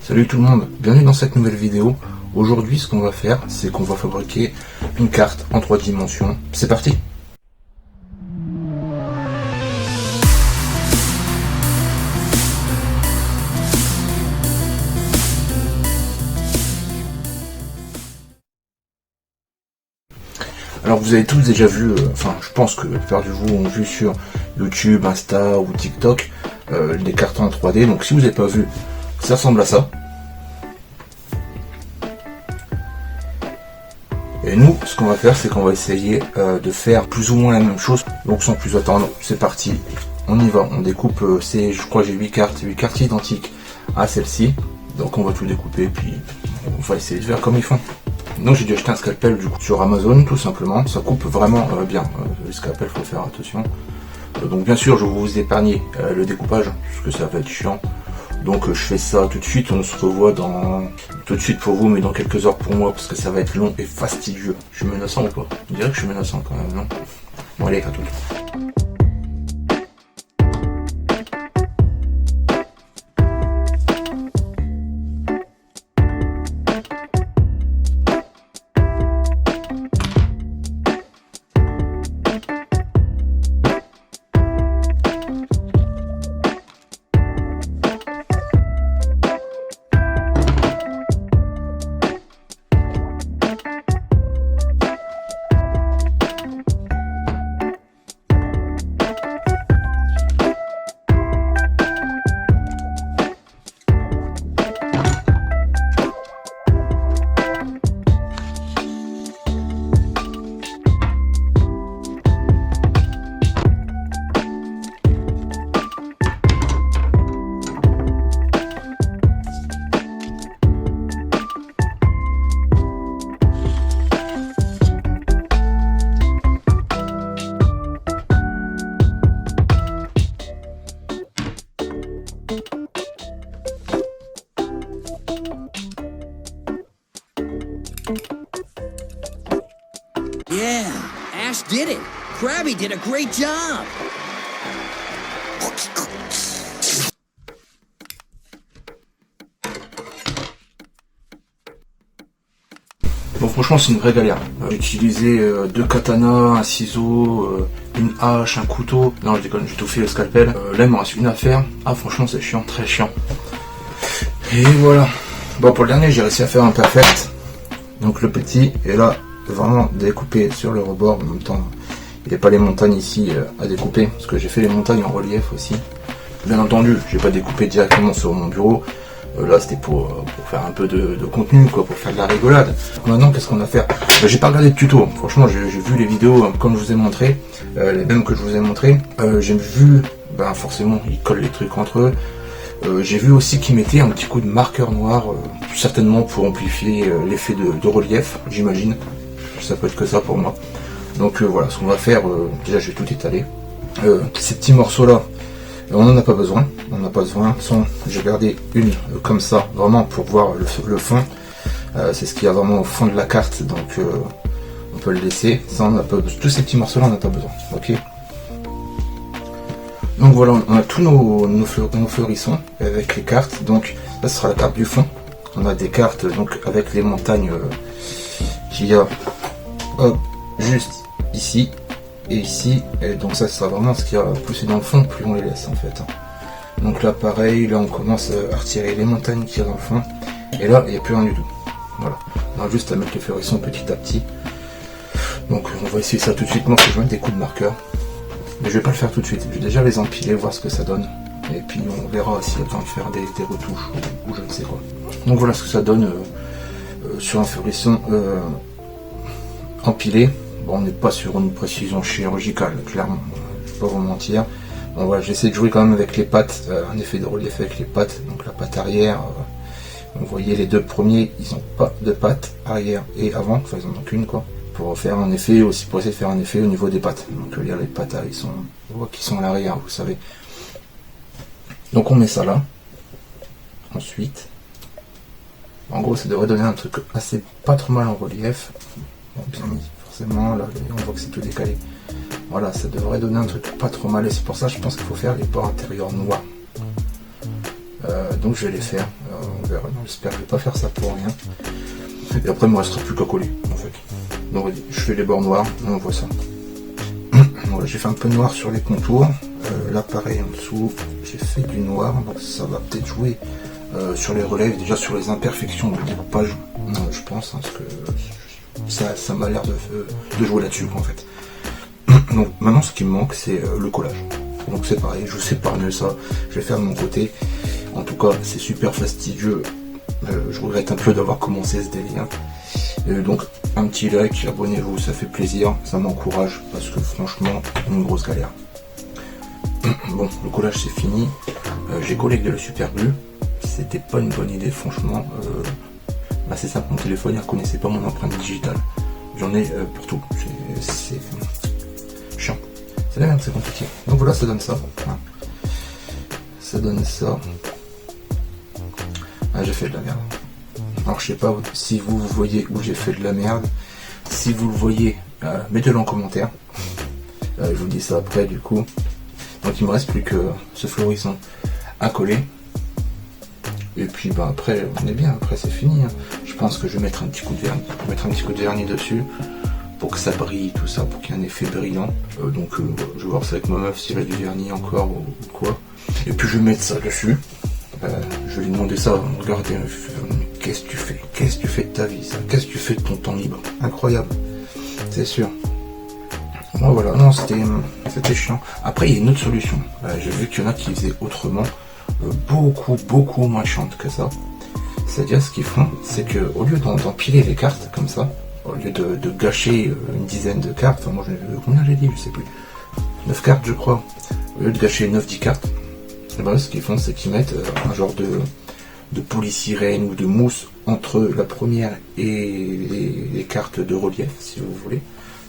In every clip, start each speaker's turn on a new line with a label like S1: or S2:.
S1: Salut tout le monde, bienvenue dans cette nouvelle vidéo. Aujourd'hui ce qu'on va faire, c'est qu'on va fabriquer une carte en 3 dimensions. C'est parti! Alors vous avez tous déjà vu, je pense que la plupart de vous ont vu sur YouTube, Insta ou TikTok des cartes en 3D. Donc si vous n'avez pas vu, ça ressemble à ça. Et nous, ce qu'on va faire, c'est qu'on va essayer de faire plus ou moins la même chose. Donc sans plus attendre, c'est parti. On y va, on découpe, je crois que j'ai 8 cartes identiques à celle-ci. Donc on va tout découper, puis on va essayer de faire comme ils font. Donc j'ai dû acheter un scalpel du coup sur Amazon tout simplement, ça coupe vraiment bien, le scalpel faut faire attention. Donc bien sûr je vais vous épargner le découpage, parce que ça va être chiant. Donc je fais ça tout de suite, on se revoit tout de suite pour vous, mais dans quelques heures pour moi, parce que ça va être long et fastidieux. Je suis menaçant ou pas? On dirait que je suis menaçant quand même, non? Bon allez, à tout de suite.
S2: Yeah, Ash did it. Krabby did a great job.
S1: Bon franchement c'est une vraie galère. J'ai utilisé 2 katanas, un ciseau, une hache, un couteau. Non je déconne, j'ai tout fait le scalpel. Là il me reste une à faire. Ah franchement c'est chiant, très chiant. Et voilà. Bon pour le dernier j'ai réussi à faire un perfect. Donc le petit est là vraiment découpé sur le rebord. En même temps il n'y a pas les montagnes ici à découper. Parce que j'ai fait les montagnes en relief aussi. Bien entendu j'ai pas découpé directement sur mon bureau. Là c'était pour faire un peu de contenu quoi, pour faire de la rigolade. Maintenant qu'est-ce qu'on va faire? J'ai pas regardé de tuto, franchement j'ai vu les vidéos comme je vous ai montré, les mêmes que je vous ai montré. J'ai vu, forcément ils collent les trucs entre eux. J'ai vu aussi qu'ils mettaient un petit coup de marqueur noir, certainement pour amplifier l'effet de relief, j'imagine. Ça peut être que ça pour moi. Donc voilà, ce qu'on va faire, déjà je vais tout étaler. Ces petits morceaux là, on n'en a pas besoin, j'ai gardé une comme ça, vraiment pour voir le fond. C'est ce qu'il y a vraiment au fond de la carte, donc on peut le laisser. Ça, on a pas, tous ces petits morceaux là on n'a pas besoin, ok. Donc voilà, on a tous nos fleurissons avec les cartes, donc ça sera la carte du fond. On a des cartes donc avec les montagnes qu'il y a juste ici et ici, et donc ça sera vraiment ce qui a poussé dans le fond, plus on les laisse en fait. Donc là pareil, là on commence à retirer les montagnes qu'il y a dans le fond, et là il n'y a plus rien du tout. Voilà, on a juste à mettre les fleurissons petit à petit. Donc on va essayer ça tout de suite. Moi je vais mettre des coups de marqueur, mais je vais pas le faire tout de suite, je vais déjà les empiler, voir ce que ça donne, et puis on verra s'il y a besoin de faire des retouches ou je ne sais quoi. Donc voilà ce que ça donne sur un fleurissant empilé. Bon, on n'est pas sur une précision chirurgicale, clairement, je vais pas vous mentir. Bon voilà, j'essaie de jouer quand même avec les pattes, un effet de relief avec les pattes, donc la patte arrière. Vous voyez les deux premiers, ils n'ont pas de pattes arrière et avant, enfin ils en ont qu'une quoi, pour faire un effet aussi, pour essayer de faire un effet au niveau des pattes. Donc là les pattes, on voit qu'ils sont à l'arrière, vous savez. Donc on met ça là. Ensuite, en gros ça devrait donner un truc assez pas trop mal en relief. Bon, bien mis. Forcément, là, on voit que c'est tout décalé. Voilà, ça devrait donner un truc pas trop mal, et c'est pour ça que je pense qu'il faut faire les bords intérieurs noirs. Donc je vais les faire. on verra. J'espère que je vais pas faire ça pour rien. Et après il me restera plus qu'à coller en fait. Donc je fais les bords noirs, on voit ça. Voilà, j'ai fait un peu noir sur les contours. Là pareil en dessous, j'ai fait du noir, donc ça va peut-être jouer sur les relèves, déjà sur les imperfections de découpage, je pense, hein, parce que ça m'a l'air de jouer là-dessus en fait. Donc maintenant ce qui me manque c'est le collage. Donc c'est pareil, je sais pas mieux ça, je vais faire de mon côté. En tout cas c'est super fastidieux, je regrette un peu d'avoir commencé ce délire. Donc un petit like, abonnez-vous, ça fait plaisir, ça m'encourage parce que franchement une grosse galère. Bon, le collage c'est fini, j'ai collé avec de la super glue, c'était pas une bonne idée franchement. C'est simple, mon téléphone il reconnaissait pas mon empreinte digitale, j'en ai pour tout, c'est chiant, c'est la merde, c'est compliqué. Donc voilà, ça donne ça, hein. Ça donne ça. J'ai fait de la merde. Alors je sais pas si vous voyez où j'ai fait de la merde. Si vous le voyez, mettez-le en commentaire. Je vous dis ça après du coup. Donc il me reste plus que ce florisson à coller. Et puis après on est bien, après c'est fini. Hein. Je pense que je vais mettre un petit coup de vernis. Je vais mettre un petit coup de vernis dessus pour que ça brille, tout ça, pour qu'il y ait un effet brillant. Je vais voir ça avec ma meuf s'il a du vernis encore ou quoi. Et puis je vais mettre ça dessus. Je vais lui demander ça, regardez, qu'est-ce que tu fais? Qu'est-ce que tu fais de ta vie ça? Qu'est-ce que tu fais de ton temps libre? Incroyable, c'est sûr. Bon voilà, non c'était chiant. Après il y a une autre solution, j'ai vu qu'il y en a qui faisaient autrement, beaucoup moins chiante que ça. C'est-à-dire ce qu'ils font, c'est que au lieu d'empiler les cartes comme ça, au lieu de gâcher une dizaine de cartes, enfin moi combien j'ai dit, je sais plus, 9 cartes je crois, au lieu de gâcher 9-10 cartes, ce qu'ils font c'est qu'ils mettent un genre de polysirène ou de mousse entre la première et les cartes de relief si vous voulez.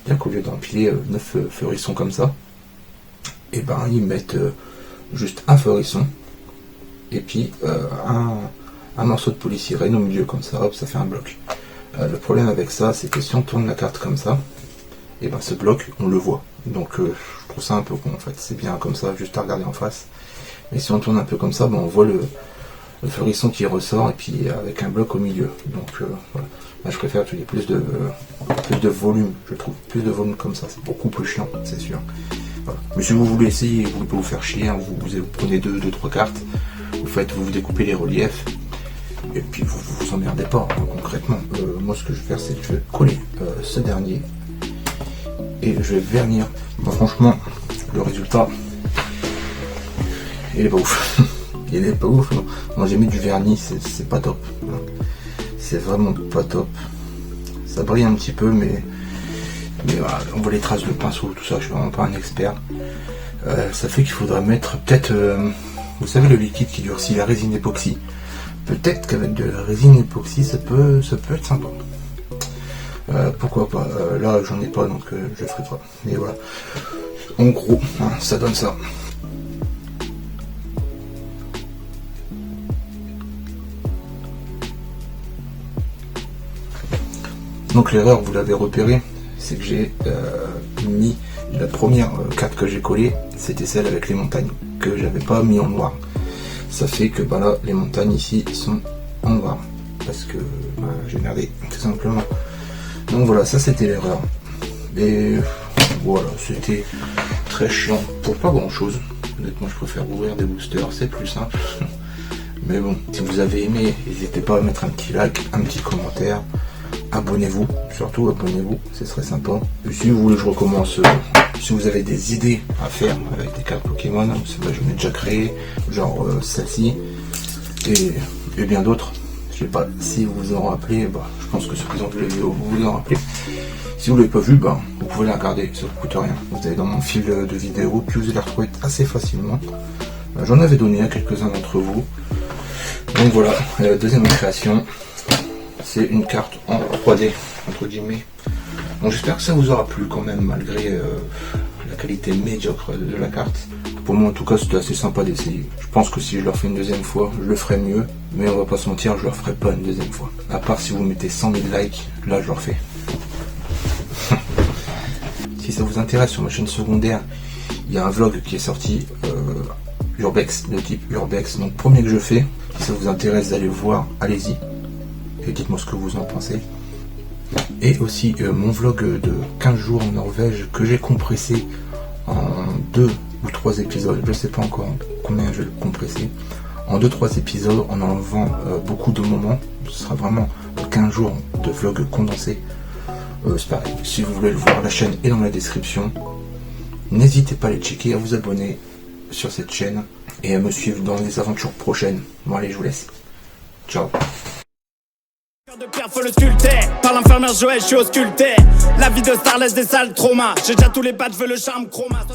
S1: Bien qu'au lieu d'empiler 9 fleurissons comme ça, et ils mettent juste un fleurisson et puis un morceau de polysirène au milieu comme ça, hop, ça fait un bloc. Le problème avec ça c'est que si on tourne la carte comme ça, et ce bloc on le voit. Donc je trouve ça un peu con en fait, c'est bien comme ça, juste à regarder en face. Mais si on tourne un peu comme ça, on voit le fleurisson qui ressort et puis avec un bloc au milieu. Donc voilà. Là, je préfère qu'il y ait plus de volume, je trouve. Plus de volume comme ça, c'est beaucoup plus chiant, c'est sûr. Voilà. Mais si vous voulez essayer, vous ne pouvez pas vous faire chier, hein, vous prenez 2-3 cartes, vous découpez les reliefs, et puis vous emmerdez pas, hein, concrètement. Moi ce que je vais faire, c'est que je vais coller ce dernier, et je vais vernir. Franchement, le résultat, il est pas ouf. Il est pas ouf. Moi j'ai mis du vernis, c'est pas top. C'est vraiment pas top. Ça brille un petit peu, mais voilà, on voit les traces de pinceau, tout ça, je suis vraiment pas un expert. Ça fait qu'il faudrait mettre peut-être, vous savez, le liquide qui durcit, la résine époxy. Peut-être qu'avec de la résine époxy, ça peut être sympa. Pourquoi pas. Là, j'en ai pas, donc je le ferai pas. Mais voilà. En gros, hein, ça donne ça. Donc l'erreur, vous l'avez repéré, c'est que j'ai mis la première carte que j'ai collée, c'était celle avec les montagnes, que j'avais pas mis en noir. Ça fait que là, les montagnes ici sont en noir, parce que j'ai merdé, tout simplement. Donc voilà, ça c'était l'erreur. Et voilà, c'était très chiant pour pas grand chose. Honnêtement, je préfère ouvrir des boosters, c'est plus simple. Mais bon, si vous avez aimé, n'hésitez pas à mettre un petit like, un petit commentaire. Abonnez-vous, surtout abonnez-vous, ce serait sympa. Et si vous voulez que je recommence, si vous avez des idées à faire avec des cartes Pokémon, j'en ai déjà créé, genre celle-ci, et bien d'autres. Je sais pas si vous vous en rappelez, je pense que ceux qui ont vu la vidéo, vous vous en rappelez. Si vous ne l'avez pas vu, vous pouvez la regarder, ça ne coûte rien. Vous allez dans mon fil de vidéo, puis vous allez la retrouver assez facilement. J'en avais donné à quelques-uns d'entre vous. Donc voilà, deuxième création. C'est une carte en 3D, entre guillemets. Donc j'espère que ça vous aura plu quand même, malgré la qualité médiocre de la carte. Pour moi en tout cas, c'était assez sympa d'essayer. Je pense que si je le refais une deuxième fois, je le ferai mieux. Mais on va pas se mentir, je le referai pas une deuxième fois. À part si vous mettez 100 000 likes, là je le refais. Si ça vous intéresse, sur ma chaîne secondaire, il y a un vlog qui est sorti, Urbex, de type Urbex. Donc premier que je fais, Si ça vous intéresse d'aller voir, allez-y. Et dites-moi ce que vous en pensez. Et aussi mon vlog de 15 jours en Norvège que j'ai compressé en 2 ou 3 épisodes. Je ne sais pas encore combien je vais le compresser. En 2-3 épisodes en enlevant beaucoup de moments. Ce sera vraiment 15 jours de vlog condensé. C'est pareil. Si vous voulez le voir, la chaîne est dans la description. N'hésitez pas à les checker, à vous abonner sur cette chaîne et à me suivre dans les aventures prochaines. Bon allez, je vous laisse. Ciao.
S3: De pierre faut le sculpter. Par l'infirmière Joël je suis ausculté. La vie de star laisse des sales traumas. J'ai déjà tous les badges, je veux le charme chroma.